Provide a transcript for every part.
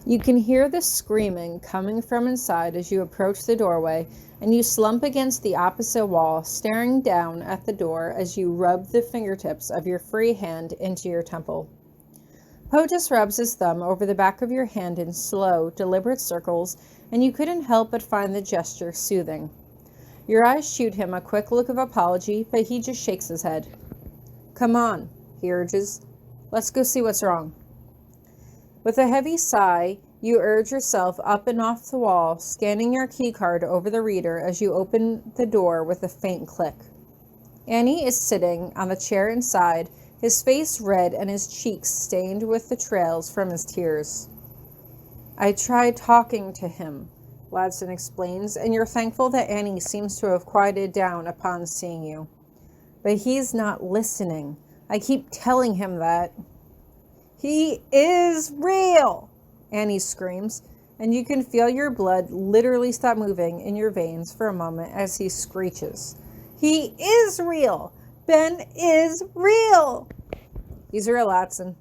You can hear the screaming coming from inside as you approach the doorway, and you slump against the opposite wall, staring down at the door as you rub the fingertips of your free hand into your temple. Poe just rubs his thumb over the back of your hand in slow, deliberate circles, and you couldn't help but find the gesture soothing. Your eyes shoot him a quick look of apology, but he just shakes his head. "Come on," he urges. "Let's go see what's wrong." With a heavy sigh, you urge yourself up and off the wall, scanning your keycard over the reader as you open the door with a faint click. Annie is sitting on the chair inside, his face red and his cheeks stained with the trails from his tears. "I tried talking to him," Ladson explains, and you're thankful that Annie seems to have quieted down upon seeing you. "But he's not listening. I keep telling him that." "He is real!" Annie screams, and you can feel your blood literally stop moving in your veins for a moment as he screeches. "He is real! Ben is real!" "He's real, Ladson,"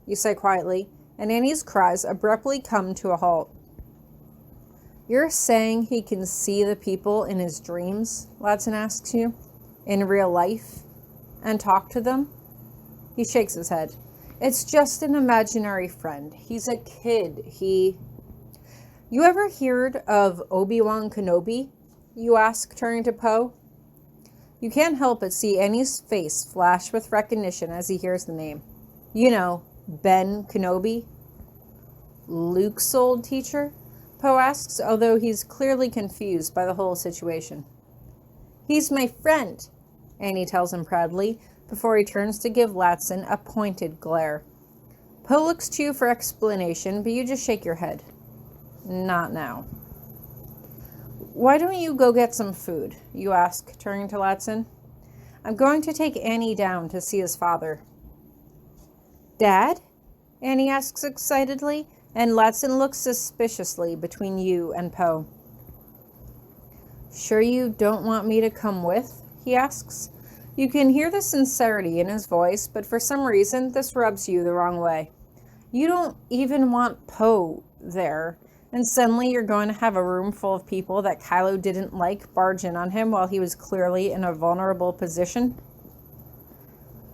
you say quietly, and Annie's cries abruptly come to a halt. "You're saying he can see the people in his dreams?" Ladson asks you. "In real life? And talk to them?" He shakes his head. "It's just an imaginary friend. He's a kid. You ever heard of Obi-Wan Kenobi?" you ask, turning to Poe. You can't help but see Annie's face flash with recognition as he hears the name. "You know, Ben Kenobi." "Luke's old teacher?" Poe asks, although he's clearly confused by the whole situation. "He's my friend," Annie tells him proudly, before he turns to give Ladson a pointed glare. Poe looks to you for explanation, but you just shake your head. "Not now." "Why don't you go get some food?" you ask, turning to Ladson. "I'm going to take Annie down to see his father." "Dad?" Annie asks excitedly, and Ladson looks suspiciously between you and Poe. "Sure you don't want me to come with?" he asks. You can hear the sincerity in his voice, but for some reason, this rubs you the wrong way. You don't even want Poe there, and suddenly you're going to have a room full of people that Kylo didn't like barge in on him while he was clearly in a vulnerable position.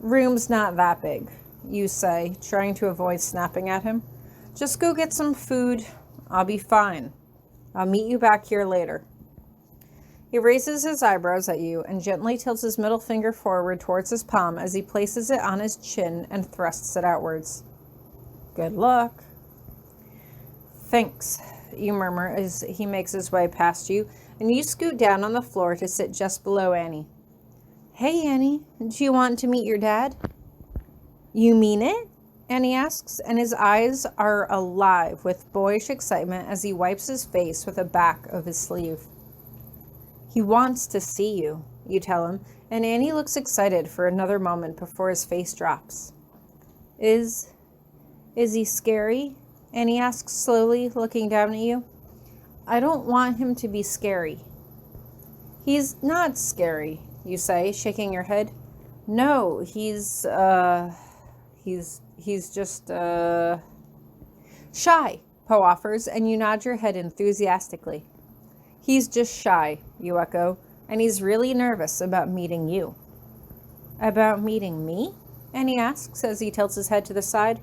"Room's not that big," you say, trying to avoid snapping at him. "Just go get some food. I'll be fine. I'll meet you back here later." He raises his eyebrows at you and gently tilts his middle finger forward towards his palm as he places it on his chin and thrusts it outwards. "Good luck." "Thanks," you murmur as he makes his way past you, and you scoot down on the floor to sit just below Annie. "Hey, Annie, do you want to meet your dad?" "You mean it?" Annie asks, and his eyes are alive with boyish excitement as he wipes his face with the back of his sleeve. "He wants to see you," you tell him, and Annie looks excited for another moment before his face drops. Is he scary?" Annie asks slowly, looking down at you. "I don't want him to be scary." "He's not scary," you say, shaking your head. "No, he's just shy," Poe offers, and you nod your head enthusiastically. "He's just shy," you echo, "and he's really nervous about meeting you." "About meeting me?" Annie asks as he tilts his head to the side.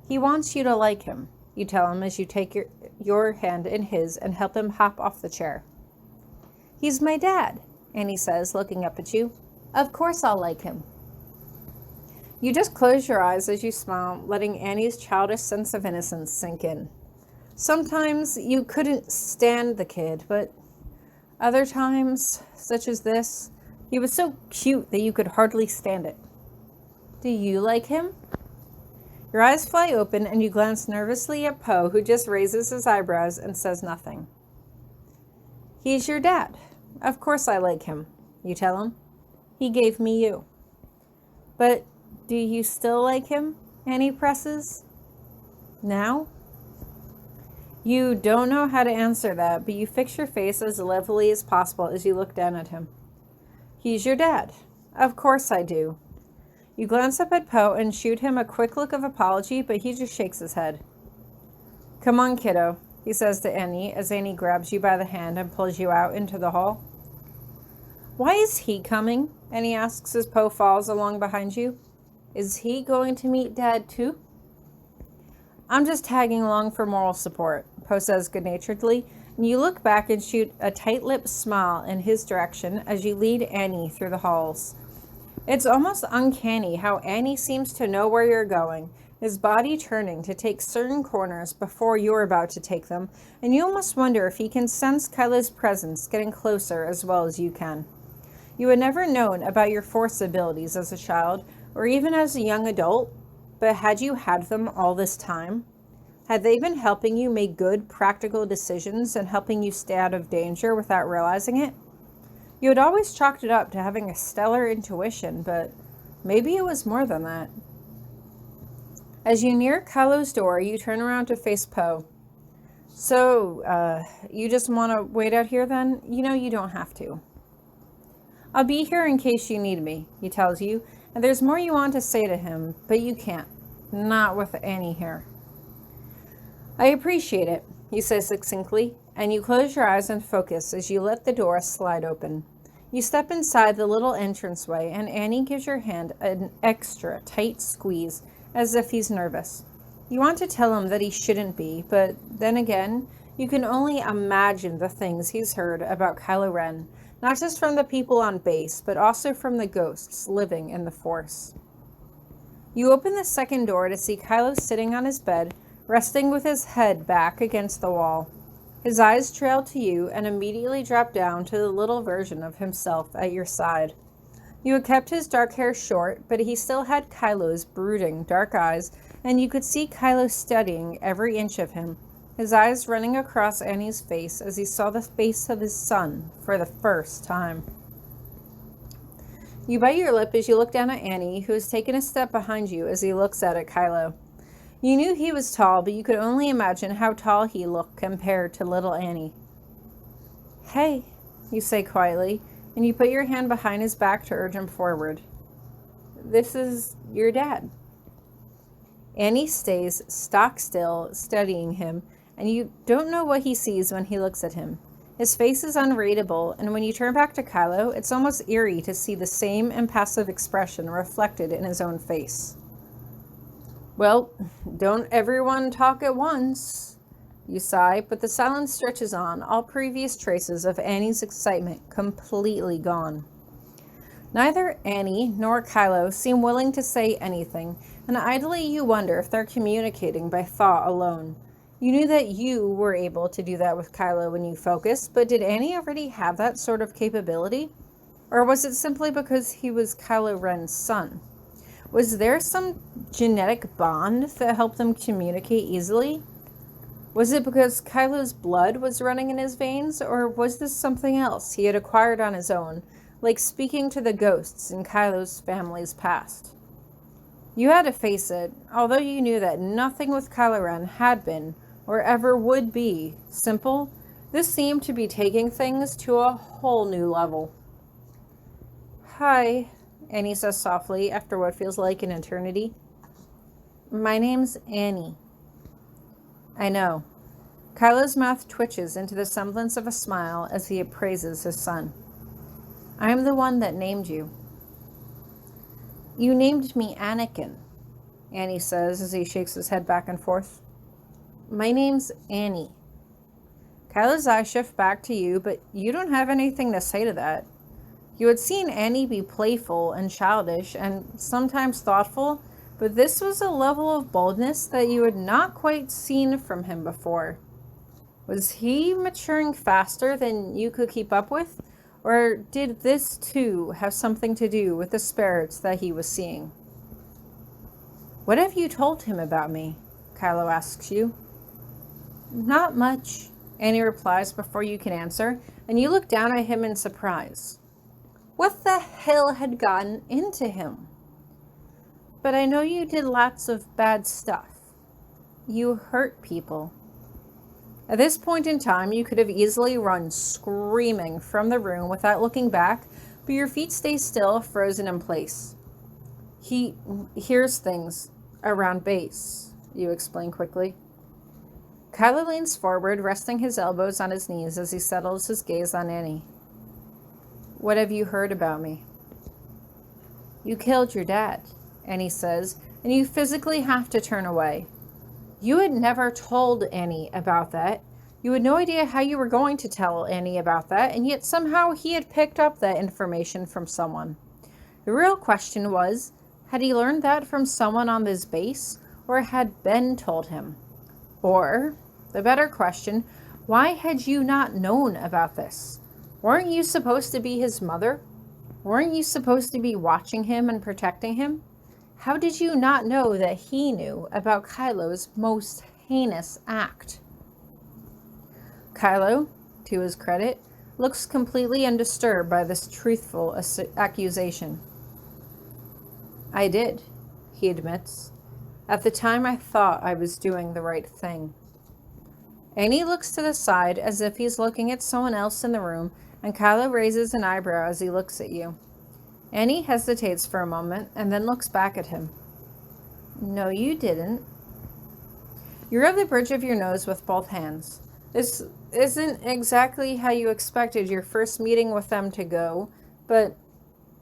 "He wants you to like him," you tell him as you take your hand in his and help him hop off the chair. "He's my dad," Annie says, looking up at you. "Of course I'll like him." You just close your eyes as you smile, letting Annie's childish sense of innocence sink in. Sometimes you couldn't stand the kid, but other times, such as this, he was so cute that you could hardly stand it. "Do you like him?" Your eyes fly open and you glance nervously at Poe, who just raises his eyebrows and says nothing. "He's your dad. Of course I like him," you tell him. "He gave me you." "But do you still like him?" Annie presses. "Now?" You don't know how to answer that, but you fix your face as levelly as possible as you look down at him. "He's your dad. Of course I do." You glance up at Poe and shoot him a quick look of apology, but he just shakes his head. Come on, kiddo, he says to Annie as Annie grabs you by the hand and pulls you out into the hall. Why is he coming? Annie asks as Poe falls along behind you. Is he going to meet Dad too? I'm just tagging along for moral support, Poe says good-naturedly, and you look back and shoot a tight-lipped smile in his direction as you lead Annie through the halls. It's almost uncanny how Annie seems to know where you're going, his body turning to take certain corners before you're about to take them, and you almost wonder if he can sense Kylo's presence getting closer as well as you can. You had never known about your Force abilities as a child, or even as a young adult, but had you had them all this time? Had they been helping you make good, practical decisions and helping you stay out of danger without realizing it? You had always chalked it up to having a stellar intuition, but maybe it was more than that. As you near Kylo's door, you turn around to face Poe. So, you just want to wait out here then? You know you don't have to. I'll be here in case you need me, he tells you, and there's more you want to say to him, but you can't. Not with Annie here. I appreciate it, you say succinctly, and you close your eyes and focus as you let the door slide open. You step inside the little entranceway, and Annie gives your hand an extra tight squeeze, as if he's nervous. You want to tell him that he shouldn't be, but then again, you can only imagine the things he's heard about Kylo Ren, not just from the people on base, but also from the ghosts living in the Force. You open the second door to see Kylo sitting on his bed, resting with his head back against the wall. His eyes trail to you and immediately drop down to the little version of himself at your side. You had kept his dark hair short, but he still had Kylo's brooding dark eyes, and you could see Kylo studying every inch of him, his eyes running across Annie's face as he saw the face of his son for the first time. You bite your lip as you look down at Annie, who has taken a step behind you as he looks out at Kylo. You knew he was tall, but you could only imagine how tall he looked compared to little Annie. Hey, you say quietly, and you put your hand behind his back to urge him forward. This is your dad. Annie stays stock still, studying him, and you don't know what he sees when he looks at him. His face is unreadable, and when you turn back to Kylo, it's almost eerie to see the same impassive expression reflected in his own face. Well, don't everyone talk at once, you sigh, but the silence stretches on, all previous traces of Annie's excitement completely gone. Neither Annie nor Kylo seem willing to say anything, and idly you wonder if they're communicating by thought alone. You knew that you were able to do that with Kylo when you focused, but did Annie already have that sort of capability? Or was it simply because he was Kylo Ren's son? Was there some genetic bond that helped them communicate easily? Was it because Kylo's blood was running in his veins, or was this something else he had acquired on his own, like speaking to the ghosts in Kylo's family's past? You had to face it, although you knew that nothing with Kylo Ren had been, or ever would be, simple. This seemed to be taking things to a whole new level. Hi, Annie says softly after what feels like an eternity. My name's Annie. I know. Kylo's mouth twitches into the semblance of a smile as he appraises his son. I am the one that named you. You named me Anakin, Annie says as he shakes his head back and forth. My name's Annie. Kylo's eyes shift back to you, but you don't have anything to say to that. You had seen Annie be playful and childish and sometimes thoughtful, but this was a level of boldness that you had not quite seen from him before. Was he maturing faster than you could keep up with? Or did this too have something to do with the spirits that he was seeing? What have you told him about me? Kylo asks you. Not much, Annie replies before you can answer, and you look down at him in surprise. What the hell had gotten into him? But I know you did lots of bad stuff. You hurt people. At this point in time, you could have easily run screaming from the room without looking back, but your feet stay still, frozen in place. He hears things around base, you explain quickly. Kylo leans forward, resting his elbows on his knees as he settles his gaze on Annie. What have you heard about me? You killed your dad, Annie says, and you physically have to turn away. You had never told Annie about that. You had no idea how you were going to tell Annie about that, and yet somehow he had picked up that information from someone. The real question was, had he learned that from someone on this base, or had Ben told him? Or, the better question, why had you not known about this? Weren't you supposed to be his mother? Weren't you supposed to be watching him and protecting him? How did you not know that he knew about Kylo's most heinous act? Kylo, to his credit, looks completely undisturbed by this truthful accusation. I did, he admits. At the time I thought I was doing the right thing. Annie looks to the side as if he's looking at someone else in the room, and Kylo raises an eyebrow as he looks at you. Annie hesitates for a moment and then looks back at him. No, you didn't. You rub the bridge of your nose with both hands. This isn't exactly how you expected your first meeting with them to go, but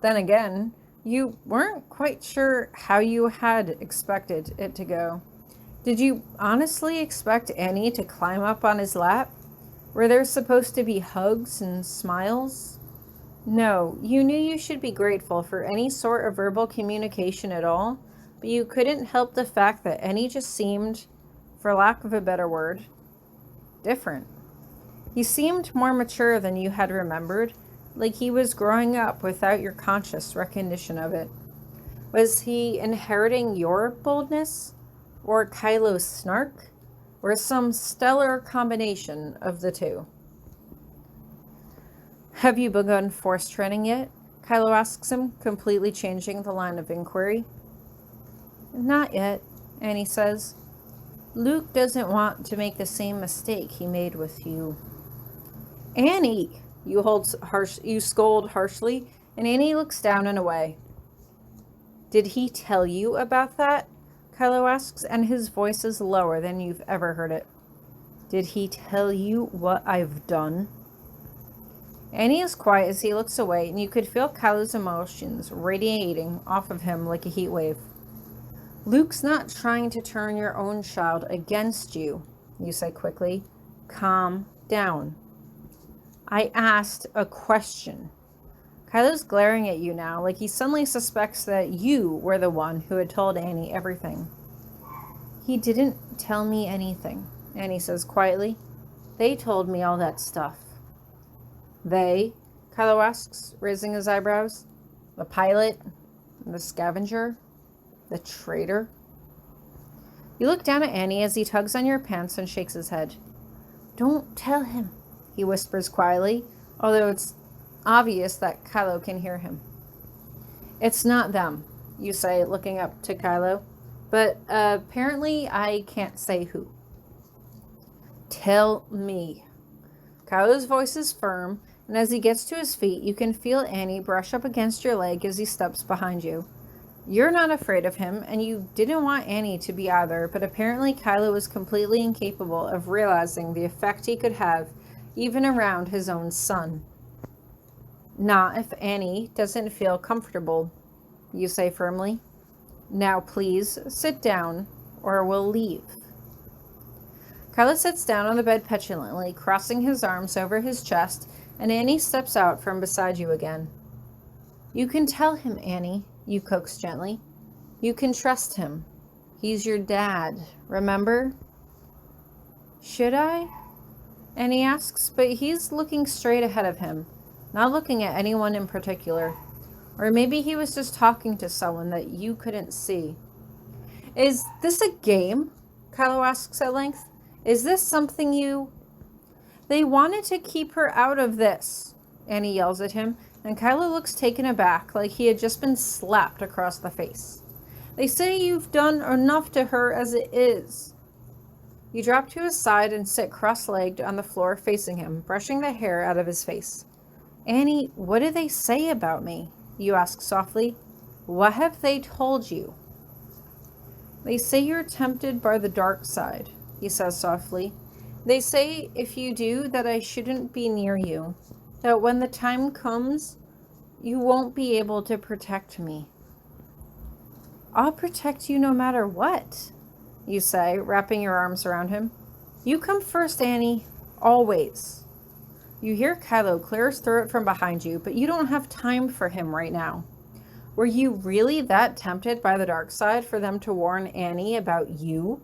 then again, you weren't quite sure how you had expected it to go. Did you honestly expect Annie to climb up on his lap? Were there supposed to be hugs and smiles? No, you knew you should be grateful for any sort of verbal communication at all, but you couldn't help the fact that Annie just seemed, for lack of a better word, different. He seemed more mature than you had remembered, like he was growing up without your conscious recognition of it. Was he inheriting your boldness? Or Kylo's snark? Or some stellar combination of the two? Have you begun force training yet? Kylo asks him, completely changing the line of inquiry. Not yet, Annie says. Luke doesn't want to make the same mistake he made with you. Annie, you scold harshly, and Annie looks down and away. Did he tell you about that? Kylo asks, and his voice is lower than you've ever heard it. Did he tell you what I've done? Annie is quiet as he looks away, and you could feel Kylo's emotions radiating off of him like a heat wave. Luke's not trying to turn your own child against you, you say quickly. Calm down. I asked a question. Kylo's glaring at you now, like he suddenly suspects that you were the one who had told Annie everything. He didn't tell me anything, Annie says quietly. They told me all that stuff. They? Kylo asks, raising his eyebrows. The pilot? The scavenger? The traitor? You look down at Annie as he tugs on your pants and shakes his head. Don't tell him, he whispers quietly, although it's obvious that Kylo can hear him. It's not them, you say, looking up to Kylo, but apparently I can't say who. Tell me. Kylo's voice is firm, and as he gets to his feet, you can feel Annie brush up against your leg as he steps behind you. You're not afraid of him, and you didn't want Annie to be either, but apparently Kylo was completely incapable of realizing the effect he could have, even around his own son. Not if Annie doesn't feel comfortable, you say firmly. Now please sit down, or we'll leave. Kylo sits down on the bed petulantly, crossing his arms over his chest, and Annie steps out from beside you again. You can tell him, Annie, you coax gently. You can trust him. He's your dad, remember? Should I? Annie asks, but he's looking straight ahead of him, not looking at anyone in particular. Or maybe he was just talking to someone that you couldn't see. Is this a game? Kylo asks at length. Is this something you... They wanted to keep her out of this, Annie yells at him, and Kylo looks taken aback, like he had just been slapped across the face. They say you've done enough to her as it is. You drop to his side and sit cross-legged on the floor facing him, brushing the hair out of his face. Annie, what do they say about me? You ask softly. What have they told you? They say you're tempted by the dark side, he says softly. They say if you do, that I shouldn't be near you, that when the time comes, you won't be able to protect me. I'll protect you no matter what, you say, wrapping your arms around him. You come first, Annie, always. You hear Kylo clear his throat from behind you, but you don't have time for him right now. Were you really that tempted by the dark side for them to warn Annie about you?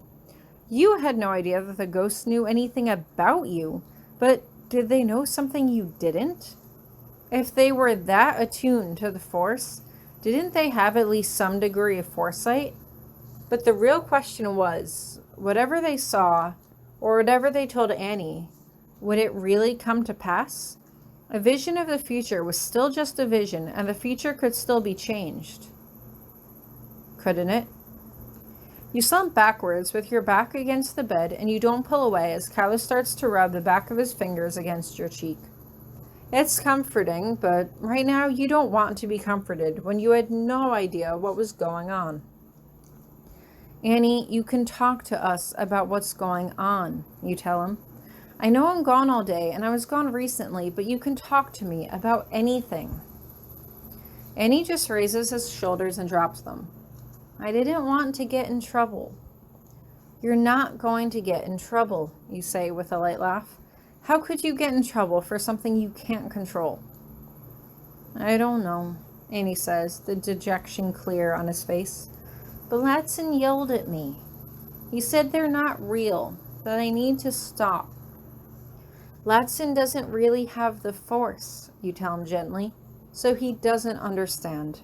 You had no idea that the ghosts knew anything about you, but did they know something you didn't? If they were that attuned to the Force, didn't they have at least some degree of foresight? But the real question was, whatever they saw, or whatever they told Annie, would it really come to pass? A vision of the future was still just a vision, and the future could still be changed. Couldn't it? You slump backwards with your back against the bed, and you don't pull away as Kylo starts to rub the back of his fingers against your cheek. It's comforting, but right now you don't want to be comforted when you had no idea what was going on. Annie, you can talk to us about what's going on, you tell him. I know I'm gone all day, and I was gone recently, but you can talk to me about anything. Annie just raises his shoulders and drops them. I didn't want to get in trouble. You're not going to get in trouble, you say with a light laugh. How could you get in trouble for something you can't control? I don't know, Annie says, the dejection clear on his face. But Latson yelled at me. He said they're not real, that I need to stop. Latson doesn't really have the Force, you tell him gently, so he doesn't understand.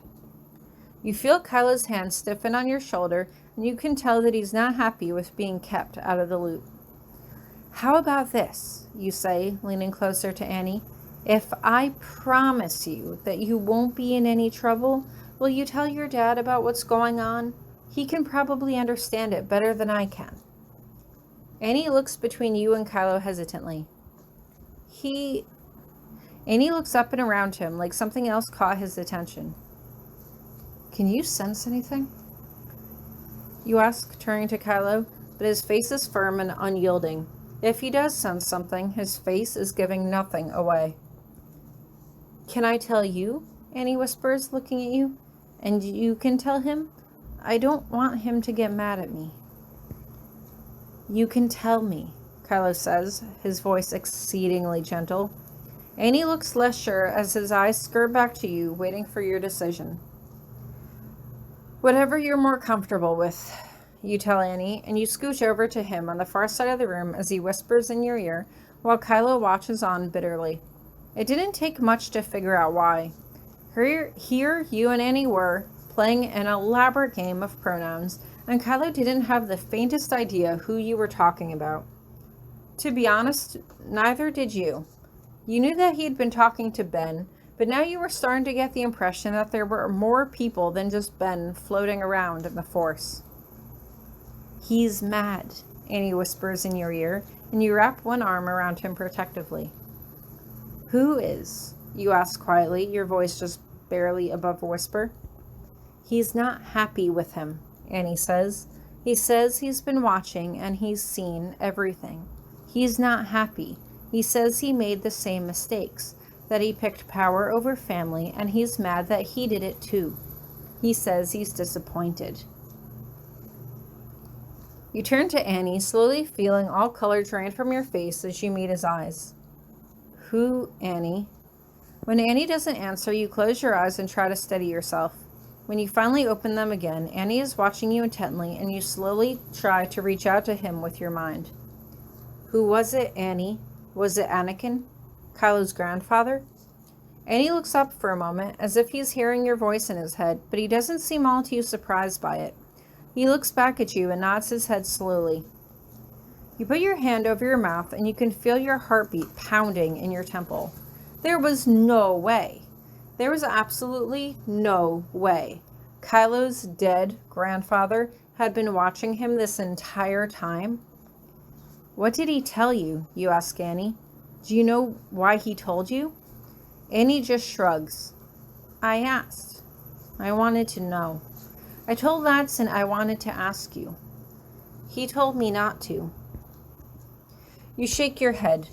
You feel Kylo's hand stiffen on your shoulder, and you can tell that he's not happy with being kept out of the loop. How about this, you say, leaning closer to Annie. If I promise you that you won't be in any trouble, will you tell your dad about what's going on? He can probably understand it better than I can. Annie looks between you and Kylo hesitantly. Annie looks up and around him like something else caught his attention. Can you sense anything? You ask, turning to Kylo, but his face is firm and unyielding. If he does sense something, his face is giving nothing away. Can I tell you? Annie whispers, looking at you. And you can tell him? I don't want him to get mad at me. You can tell me, Kylo says, his voice exceedingly gentle. Annie looks less sure as his eyes skirt back to you, waiting for your decision. Whatever you're more comfortable with, you tell Annie, and you scooch over to him on the far side of the room as he whispers in your ear, while Kylo watches on bitterly. It didn't take much to figure out why. Here you and Annie were, playing an elaborate game of pronouns, and Kylo didn't have the faintest idea who you were talking about. To be honest, neither did you. You knew that he'd been talking to Ben, but now you were starting to get the impression that there were more people than just Ben floating around in the Force. He's mad, Annie whispers in your ear, and you wrap one arm around him protectively. Who is? You ask quietly, your voice just barely above a whisper. He's not happy with him, Annie says. He says he's been watching and he's seen everything. He's not happy. He says he made the same mistakes, that he picked power over family, and he's mad that he did it too. He says he's disappointed. You turn to Annie, slowly feeling all color drain from your face as you meet his eyes. Who, Annie? When Annie doesn't answer, you close your eyes and try to steady yourself. When you finally open them again, Annie is watching you intently, and you slowly try to reach out to him with your mind. Who was it, Annie? Was it Anakin? Kylo's grandfather? Annie looks up for a moment, as if he's hearing your voice in his head, but he doesn't seem all too surprised by it. He looks back at you and nods his head slowly. You put your hand over your mouth, and you can feel your heartbeat pounding in your temple. There was no way. There was absolutely no way. Kylo's dead grandfather had been watching him this entire time. What did he tell you? You ask Annie. Do you know why he told you? Annie just shrugs. I asked. I wanted to know. I told Latson I wanted to ask you. He told me not to. You shake your head.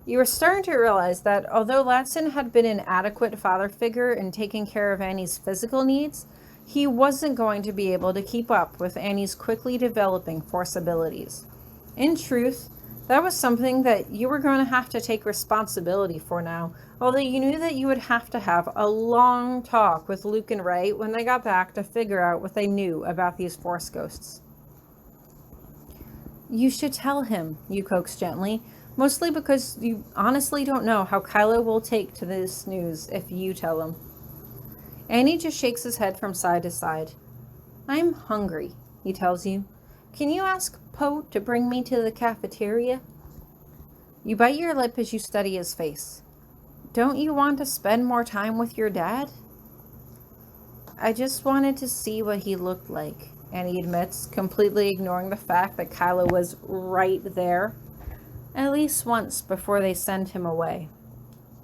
You were starting to realize that although Ladson had been an adequate father figure in taking care of Annie's physical needs, he wasn't going to be able to keep up with Annie's quickly developing force abilities. In truth, that was something that you were going to have to take responsibility for now, although you knew that you would have to have a long talk with Luke and Ray when they got back to figure out what they knew about these force ghosts. You should tell him, you coaxed gently, mostly because you honestly don't know how Kylo will take to this news if you tell him. Annie just shakes his head from side to side. I'm hungry, he tells you. Can you ask Poe to bring me to the cafeteria? You bite your lip as you study his face. Don't you want to spend more time with your dad? I just wanted to see what he looked like, Annie admits, completely ignoring the fact that Kylo was right there. At least once before they send him away.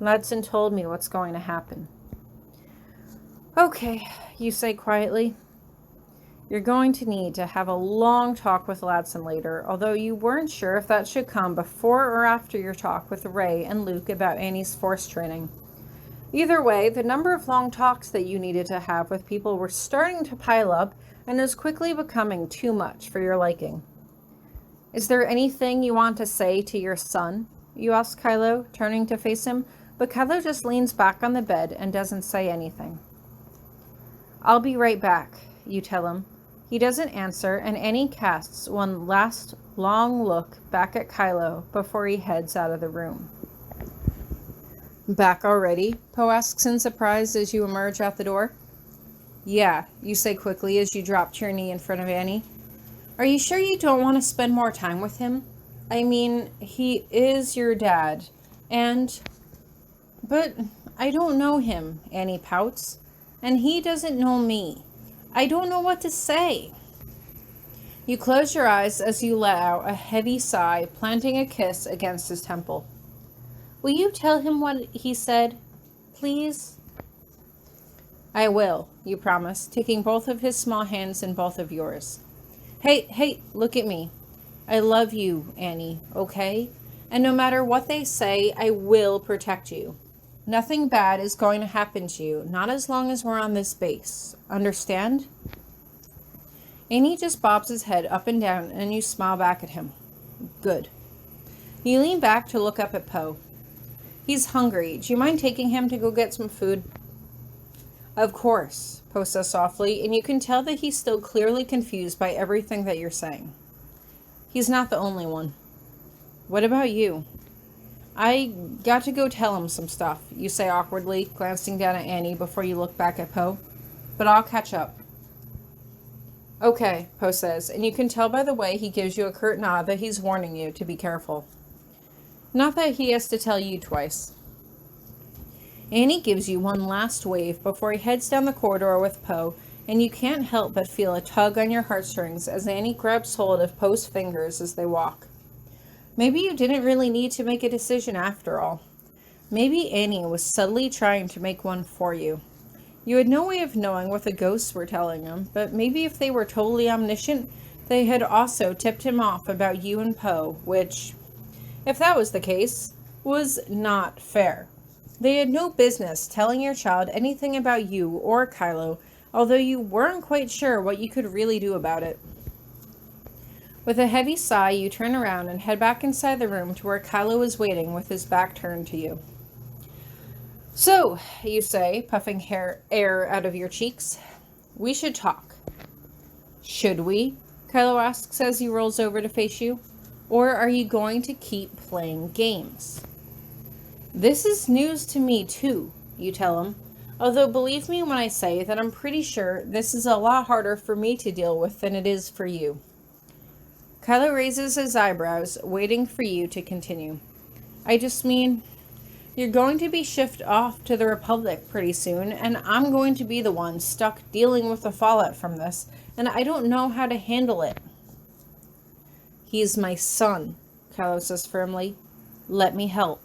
Ladson told me what's going to happen. Okay, you say quietly. You're going to need to have a long talk with Ladson later, although you weren't sure if that should come before or after your talk with Ray and Luke about Annie's force training. Either way, the number of long talks that you needed to have with people were starting to pile up and is quickly becoming too much for your liking. Is there anything you want to say to your son? You ask Kylo, turning to face him, but Kylo just leans back on the bed and doesn't say anything. I'll be right back, you tell him. He doesn't answer, and Annie casts one last long look back at Kylo before he heads out of the room. Back already? Poe asks in surprise as you emerge out the door. Yeah, you say quickly as you drop to your knee in front of Annie. Are you sure you don't want to spend more time with him? I mean, he is your dad, But I don't know him, Annie pouts, and he doesn't know me. I don't know what to say. You close your eyes as you let out a heavy sigh, planting a kiss against his temple. Will you tell him what he said, please? I will, you promise, taking both of his small hands in both of yours. Hey, look at me. I love you, Annie, okay? And no matter what they say, I will protect you. Nothing bad is going to happen to you, not as long as we're on this base. Understand? Annie just bobs his head up and down, and you smile back at him. Good. You lean back to look up at Poe. He's hungry. Do you mind taking him to go get some food? Of course, Poe says softly, and you can tell that he's still clearly confused by everything that you're saying. He's not the only one. What about you? I got to go tell him some stuff, you say awkwardly, glancing down at Annie before you look back at Poe. But I'll catch up. Okay, Poe says, and you can tell by the way he gives you a curt nod that he's warning you to be careful. Not that he has to tell you twice. Annie gives you one last wave before he heads down the corridor with Poe, and you can't help but feel a tug on your heartstrings as Annie grabs hold of Poe's fingers as they walk. Maybe you didn't really need to make a decision after all. Maybe Annie was subtly trying to make one for you. You had no way of knowing what the ghosts were telling him, but maybe if they were totally omniscient, they had also tipped him off about you and Poe, which, if that was the case, was not fair. They had no business telling your child anything about you or Kylo, although you weren't quite sure what you could really do about it. With a heavy sigh, you turn around and head back inside the room to where Kylo is waiting with his back turned to you. So, you say, puffing air out of your cheeks, we should talk. Should we? Kylo asks as he rolls over to face you. Or are you going to keep playing games? This is news to me too, you tell him. Although believe me when I say that I'm pretty sure this is a lot harder for me to deal with than it is for you. Kylo raises his eyebrows, waiting for you to continue. I just mean, you're going to be shipped off to the Republic pretty soon, and I'm going to be the one stuck dealing with the fallout from this, and I don't know how to handle it. He's my son, Kylo says firmly. Let me help.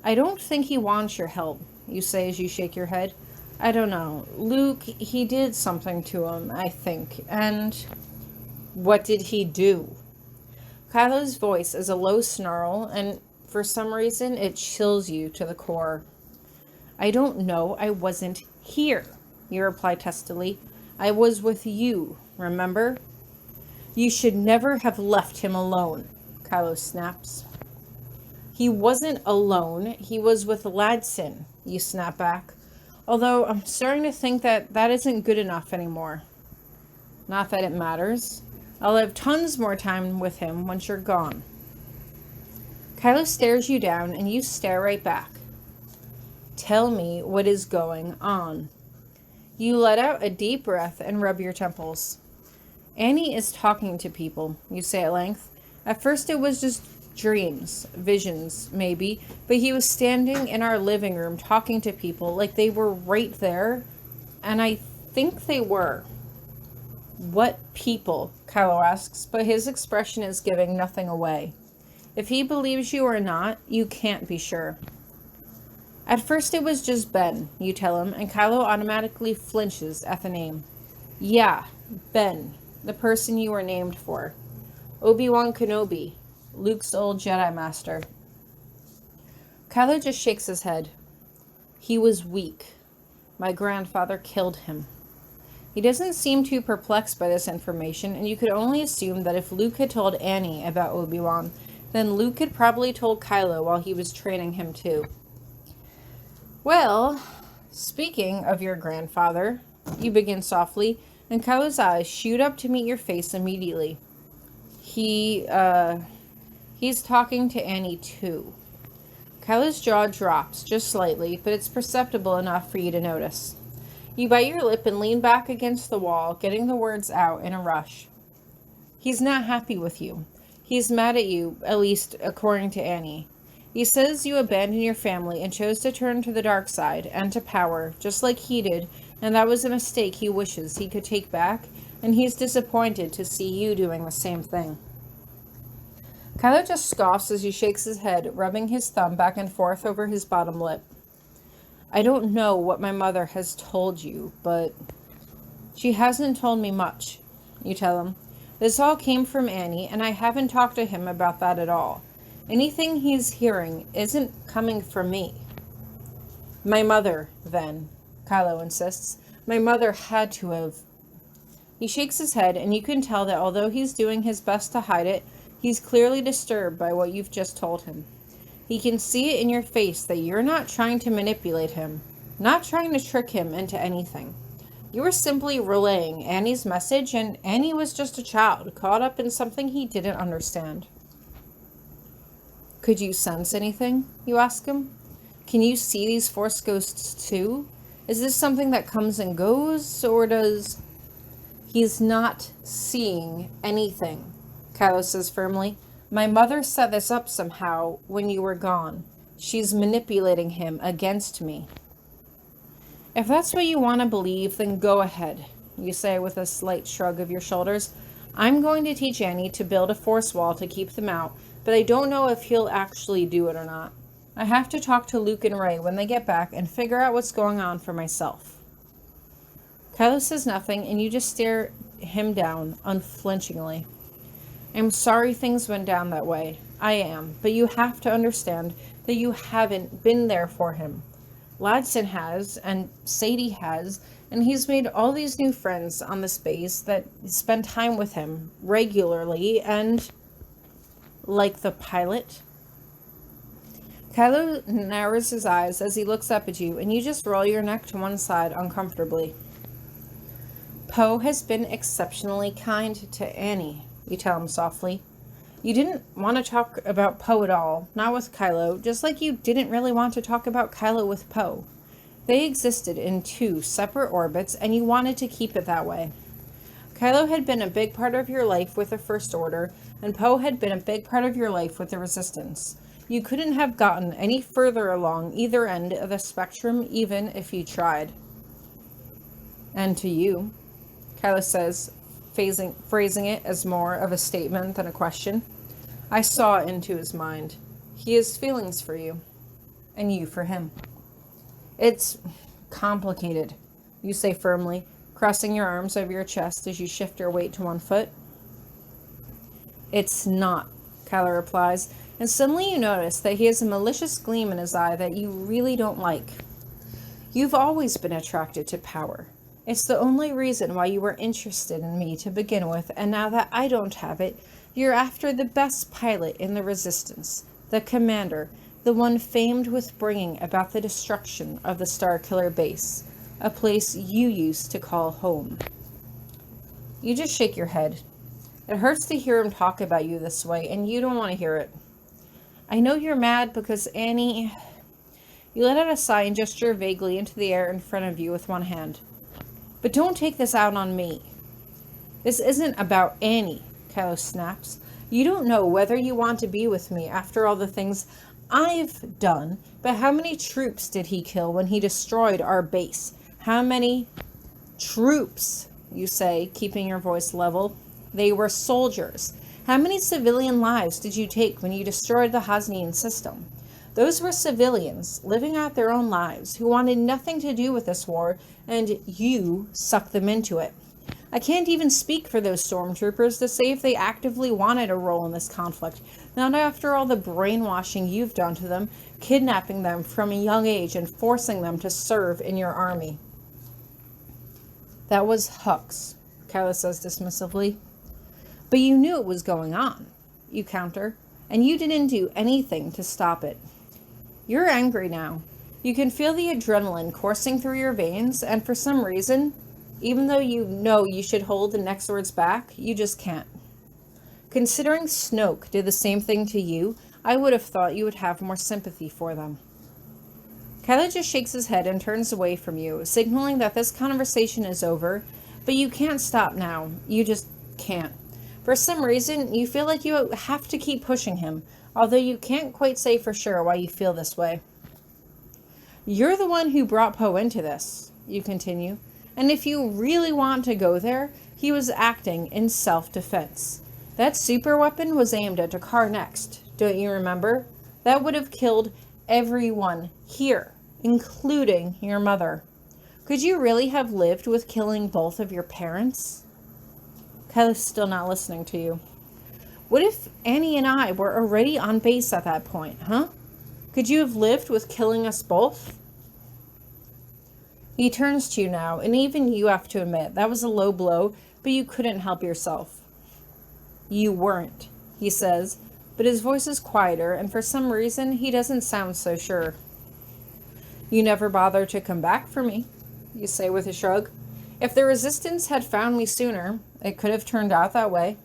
I don't think he wants your help, you say as you shake your head. I don't know. Luke, he did something to him, I think, and... What did he do? Kylo's voice is a low snarl, and for some reason it chills you to the core. I don't know, I wasn't here, you reply testily. I was with you, remember? You should never have left him alone, Kylo snaps. He wasn't alone, he was with Ladson, you snap back. Although I'm starting to think that isn't good enough anymore. Not that it matters. I'll have tons more time with him once you're gone. Kylo stares you down and you stare right back. Tell me what is going on. You let out a deep breath and rub your temples. Annie is talking to people, you say at length. At first it was just dreams, visions, maybe, but he was standing in our living room talking to people like they were right there, and I think they were. What people? Kylo asks, but his expression is giving nothing away. If he believes you or not, you can't be sure. At first it was just Ben, you tell him, and Kylo automatically flinches at the name. Yeah, Ben, the person you were named for. Obi-Wan Kenobi, Luke's old Jedi Master. Kylo just shakes his head. He was weak. My grandfather killed him. He doesn't seem too perplexed by this information, and you could only assume that if Luke had told Annie about Obi-Wan, then Luke had probably told Kylo while he was training him too. Well, speaking of your grandfather, you begin softly, and Kylo's eyes shoot up to meet your face immediately. He's talking to Annie too. Kylo's jaw drops just slightly, but it's perceptible enough for you to notice. You bite your lip and lean back against the wall, getting the words out in a rush. He's not happy with you. He's mad at you, at least according to Annie. He says you abandoned your family and chose to turn to the dark side and to power, just like he did, and that was a mistake he wishes he could take back, and he's disappointed to see you doing the same thing. Kylo just scoffs as he shakes his head, rubbing his thumb back and forth over his bottom lip. I don't know what my mother has told you, but she hasn't told me much, you tell him. This all came from Annie, and I haven't talked to him about that at all. Anything he's hearing isn't coming from me. My mother, then, Kylo insists. My mother had to have. He shakes his head, and you can tell that although he's doing his best to hide it, he's clearly disturbed by what you've just told him. He can see it in your face that you're not trying to manipulate him, not trying to trick him into anything. You were simply relaying Annie's message, and Annie was just a child caught up in something he didn't understand. Could you sense anything? You ask him. Can you see these Force ghosts too? Is this something that comes and goes, or does... He's not seeing anything, Kylo says firmly. My mother set this up somehow when you were gone. She's manipulating him against me. If that's what you want to believe, then go ahead, you say with a slight shrug of your shoulders. I'm going to teach Annie to build a force wall to keep them out, but I don't know if he'll actually do it or not. I have to talk to Luke and Rey when they get back and figure out what's going on for myself. Kylo says nothing, and you just stare him down unflinchingly. I'm sorry things went down that way. I am, but you have to understand that you haven't been there for him. Ladson has, and Sadie has, and he's made all these new friends on this base that spend time with him regularly, and... Like the pilot? Kylo narrows his eyes as he looks up at you, and you just roll your neck to one side uncomfortably. Poe has been exceptionally kind to Annie, you tell him softly. You didn't want to talk about Poe at all, not with Kylo, just like you didn't really want to talk about Kylo with Poe. They existed in two separate orbits, and you wanted to keep it that way. Kylo had been a big part of your life with the First Order, and Poe had been a big part of your life with the Resistance. You couldn't have gotten any further along either end of the spectrum, even if you tried. And to you, Kylo says, phrasing it as more of a statement than a question. I saw into his mind. He has feelings for you, and you for him. It's complicated, you say firmly, crossing your arms over your chest as you shift your weight to one foot. It's not Kylo replies, and suddenly you notice that he has a malicious gleam in his eye that you really don't like. You've always been attracted to power. It's the only reason why you were interested in me to begin with, and now that I don't have it, you're after the best pilot in the Resistance, the commander, the one famed with bringing about the destruction of the Starkiller base, a place you used to call home. You just shake your head. It hurts to hear him talk about you this way, and you don't want to hear it. I know you're mad because Annie... You let out a sigh and gesture vaguely into the air in front of you with one hand. But don't take this out on me. This isn't about Annie, Kylo snaps. You don't know whether you want to be with me after all the things I've done, but how many troops did he kill when he destroyed our base? How many troops, you say, keeping your voice level? They were soldiers. How many civilian lives did you take when you destroyed the Hosnian system? Those were civilians living out their own lives who wanted nothing to do with this war, and you sucked them into it. I can't even speak for those stormtroopers to say if they actively wanted a role in this conflict, not after all the brainwashing you've done to them, kidnapping them from a young age and forcing them to serve in your army. That was Hux, Kylo says dismissively. But you knew it was going on, you counter, and you didn't do anything to stop it. You're angry now. You can feel the adrenaline coursing through your veins, and for some reason, even though you know you should hold the next words back, you just can't. Considering Snoke did the same thing to you, I would have thought you would have more sympathy for them. Kylo just shakes his head and turns away from you, signaling that this conversation is over, but you can't stop now. You just can't. For some reason, you feel like you have to keep pushing him, although you can't quite say for sure why you feel this way. You're the one who brought Poe into this, you continue, and if you really want to go there, he was acting in self-defense. That super weapon was aimed at Jakar next, don't you remember? That would have killed everyone here, including your mother. Could you really have lived with killing both of your parents? Kylo's still not listening to you. What if Annie and I were already on base at that point, huh? Could you have lived with killing us both? He turns to you now, and even you have to admit that was a low blow, but you couldn't help yourself. You weren't, he says, but his voice is quieter, and for some reason, he doesn't sound so sure. You never bothered to come back for me, you say with a shrug. If the Resistance had found me sooner, it could have turned out that way.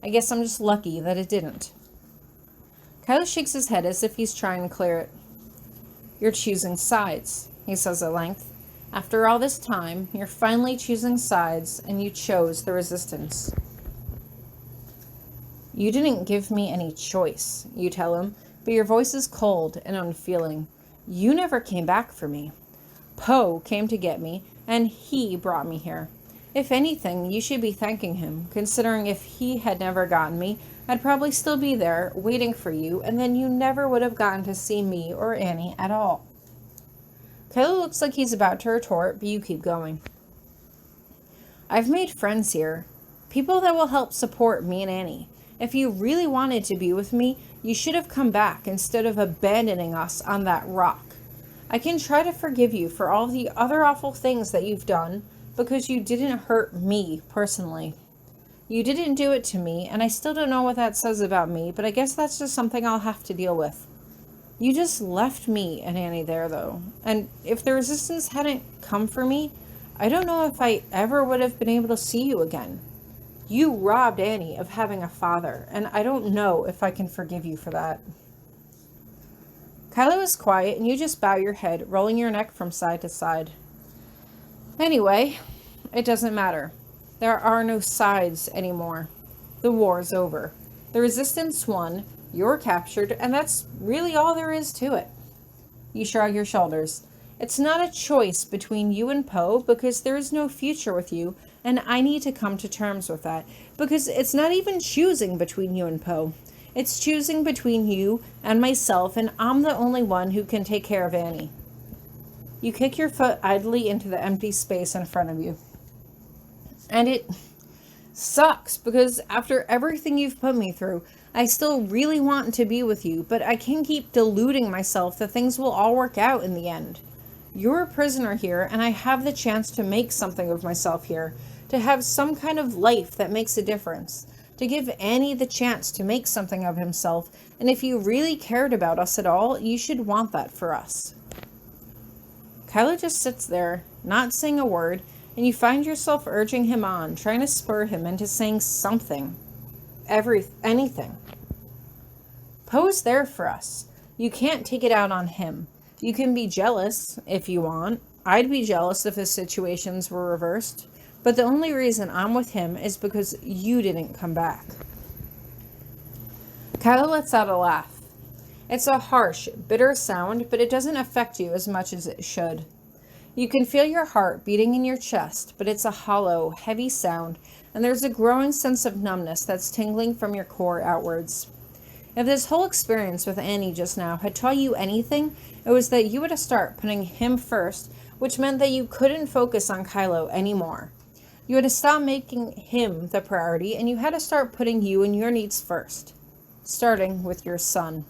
I guess I'm just lucky that it didn't. Kylo shakes his head as if he's trying to clear it. You're choosing sides, he says at length. After all this time, you're finally choosing sides, and you chose the Resistance. You didn't give me any choice, you tell him, but your voice is cold and unfeeling. You never came back for me. Poe came to get me, and he brought me here. If anything, you should be thanking him, considering if he had never gotten me, I'd probably still be there, waiting for you, and then you never would have gotten to see me or Annie at all. Kylo looks like he's about to retort, but you keep going. I've made friends here. People that will help support me and Annie. If you really wanted to be with me, you should have come back instead of abandoning us on that rock. I can try to forgive you for all the other awful things that you've done, because you didn't hurt me personally. You didn't do it to me, and I still don't know what that says about me, but I guess that's just something I'll have to deal with. You just left me and Annie there, though, and if the Resistance hadn't come for me, I don't know if I ever would have been able to see you again. You robbed Annie of having a father, and I don't know if I can forgive you for that. Kylo is quiet, and you just bow your head, rolling your neck from side to side. Anyway, it doesn't matter. There are no sides anymore. The war's over. The Resistance won, you're captured, and that's really all there is to it. You shrug your shoulders. It's not a choice between you and Poe, because there is no future with you, and I need to come to terms with that, because it's not even choosing between you and Poe. It's choosing between you and myself, and I'm the only one who can take care of Annie. You kick your foot idly into the empty space in front of you. And it Sucks, because after everything you've put me through, I still really want to be with you, but I can't keep deluding myself that things will all work out in the end. You're a prisoner here, and I have the chance to make something of myself here, to have some kind of life that makes a difference, to give Annie the chance to make something of himself, and if you really cared about us at all, you should want that for us. Kylo just sits there, not saying a word, and you find yourself urging him on, trying to spur him into saying something. Anything. Poe is there for us. You can't take it out on him. You can be jealous, if you want. I'd be jealous if his situations were reversed. But the only reason I'm with him is because you didn't come back. Kylo lets out a laugh. It's a harsh, bitter sound, but it doesn't affect you as much as it should. You can feel your heart beating in your chest, but it's a hollow, heavy sound, and there's a growing sense of numbness that's tingling from your core outwards. If this whole experience with Annie just now had taught you anything, it was that you had to start putting him first, which meant that you couldn't focus on Kylo anymore. You had to stop making him the priority, and you had to start putting you and your needs first, starting with your son.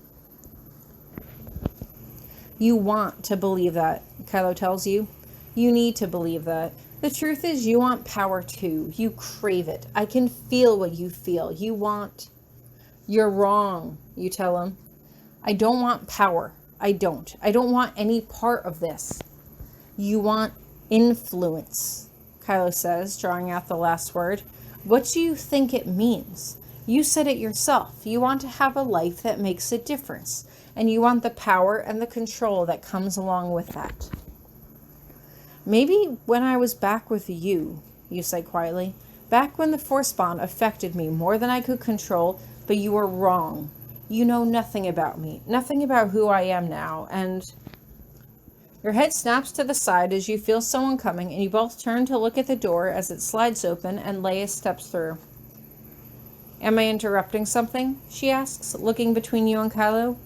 You want to believe that, Kylo tells you. You need to believe that. The truth is, you want power too. You crave it. I can feel what you feel. You're wrong, you tell him. I don't want power. I don't want any part of this. You want influence, Kylo says, drawing out the last word. What do you think it means? You said it yourself. You want to have a life that makes a difference, and you want the power and the control that comes along with that. Maybe when I was back with you say quietly, back when the Force bond affected me more than I could control, but you were wrong. You know nothing about me, nothing about who I am now, and... Your head snaps to the side as you feel someone coming, and you both turn to look at the door as it slides open and Leia steps through. Am I interrupting something? She asks, looking between you and Kylo.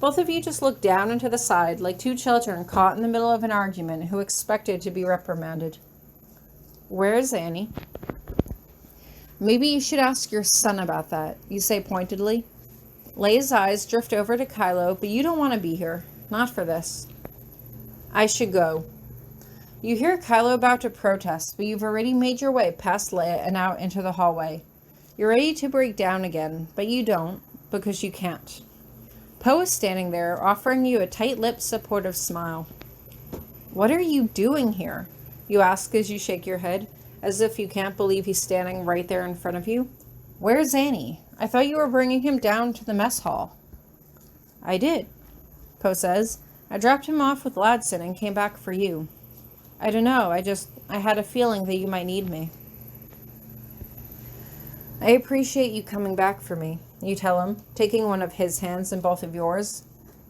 Both of you just look down and to the side, like two children caught in the middle of an argument who expected to be reprimanded. Where is Annie? Maybe you should ask your son about that, you say pointedly. Leia's eyes drift over to Kylo, but you don't want to be here. Not for this. I should go. You hear Kylo about to protest, but you've already made your way past Leia and out into the hallway. You're ready to break down again, but you don't, because you can't. Poe is standing there, offering you a tight-lipped, supportive smile. What are you doing here? You ask as you shake your head, as if you can't believe he's standing right there in front of you. Where's Annie? I thought you were bringing him down to the mess hall. I did, Poe says. I dropped him off with Ladson and came back for you. I don't know, I had a feeling that you might need me. I appreciate you coming back for me, you tell him, taking one of his hands in both of yours.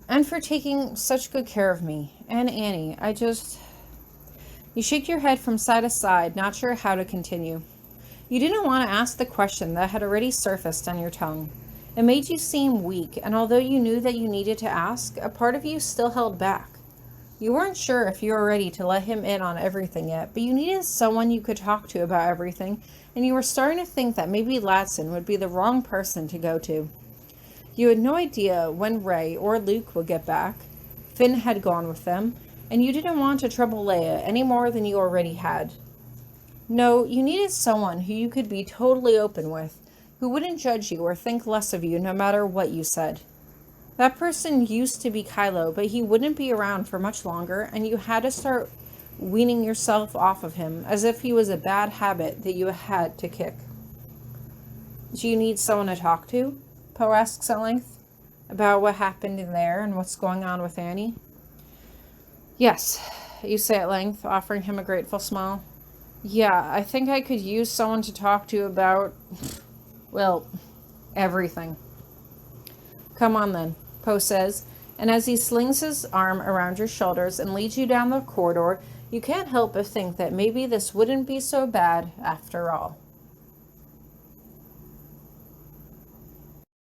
And for taking such good care of me, and Annie, You shake your head from side to side, not sure how to continue. You didn't want to ask the question that had already surfaced on your tongue. It made you seem weak, and although you knew that you needed to ask, a part of you still held back. You weren't sure if you were ready to let him in on everything yet, but you needed someone you could talk to about everything, and you were starting to think that maybe Ladson would be the wrong person to go to. You had no idea when Rey or Luke would get back. Finn had gone with them, and you didn't want to trouble Leia any more than you already had. No, you needed someone who you could be totally open with, who wouldn't judge you or think less of you no matter what you said. That person used to be Kylo, but he wouldn't be around for much longer, and you had to start weaning yourself off of him as if he was a bad habit that you had to kick. Do you need someone to talk to? Poe asks at length, about what happened in there and what's going on with Annie. Yes, you say at length, offering him a grateful smile. Yeah, I think I could use someone to talk to about, well, everything. Come on then, Poe says, and as he slings his arm around your shoulders and leads you down the corridor, you can't help but think that maybe this wouldn't be so bad after all.